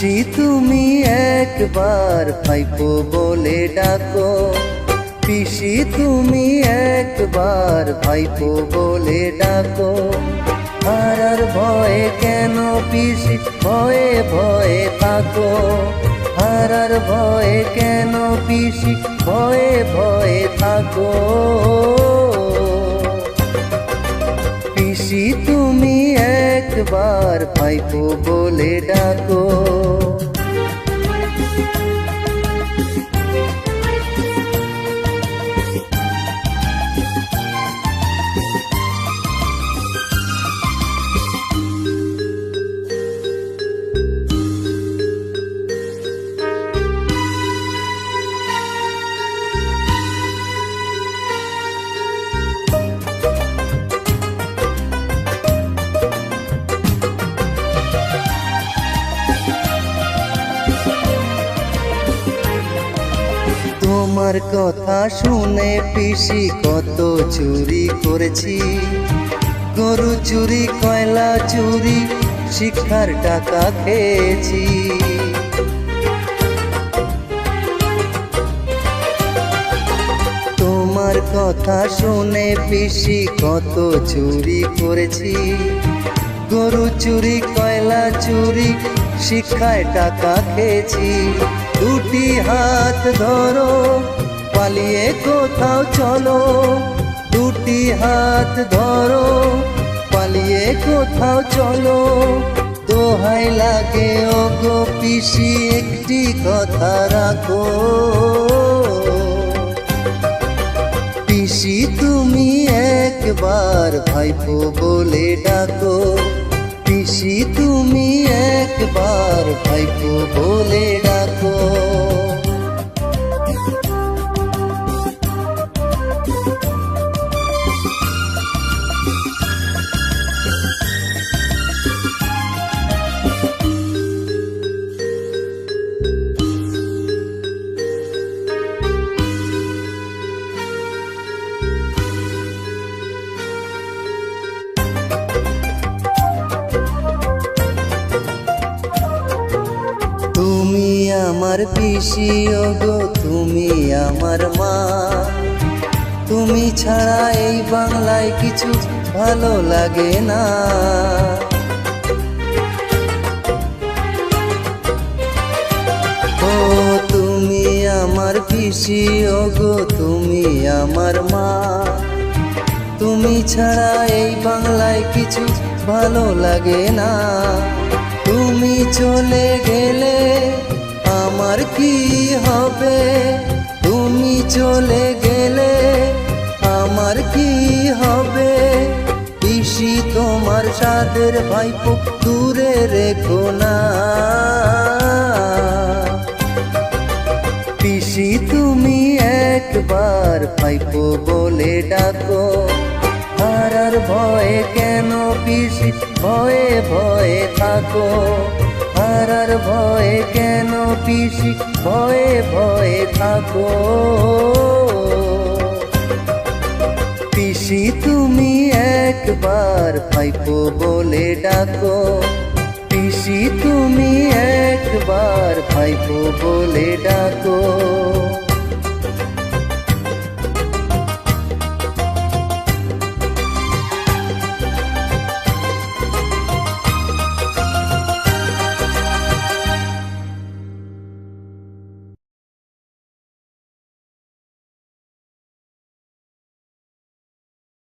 পিসি তুমি একবার ভাইপো বলে ডাকো, পিসি তুমি একবার ভাইপো বলে ডাকো। হারার ভয়ে কেন পিসি ভয়ে ভয়ে থাকো, হারার ভয়ে কেন পিসি ভয়ে ভয়ে থাকো। পিসি তুমি একবার ভাইপো বলে ডাকো। তোমার কথা শুনে পিসি কত চুরি করেছি, গরু চুরি কয়লা চুরি শিক্ষার টাকা খেয়েছি। তোমার কথা শুনে পিসি কত চুরি করেছি, গরু চুরি কয়লা চুরি শিক্ষায় টাকা খেয়েছি। দুটি হাত ধরো পালিয়ে কোথাও চলো, দুটি হাত ধরো পালিয়ে কোথাও চলো। দোহাই লাগে ও গো পিসি একটি কথা রাখো, পিসি তুমি একবার ভাইপো বলে ডাকো, পিসি তুমি একবার ভাইপো বলে ডাকো। তুমি আমার পিসি ওগো তুমি আমার মা, তুমি ছাড়া এই বাংলায় কিছু ভালো লাগে না। ও তুমি আমার পিসি ওগো তুমি আমার মা, তুমি ছাড়া এই বাংলায় কিছু ভালো লাগে না। তুমি চলে গেলে আমার কি হবে, তুমি চলে গেলে আমার কি হবে। পিসি তোমার সাদের ভাইপো দূরে রেখো না, পিসি তুমি একবার ভাইপো বলে ডাকো। হারার ভয়ে কেন পিসি ভয়ে ভয়ে থাকো, হারার ভয়ে কেন পিসি ভয়ে ভয়ে থাকো। পিসি তুমি একবার ভাইপো বলে ডাকো, পিসি তুমি একবার ভাইপো বলে ডাকো।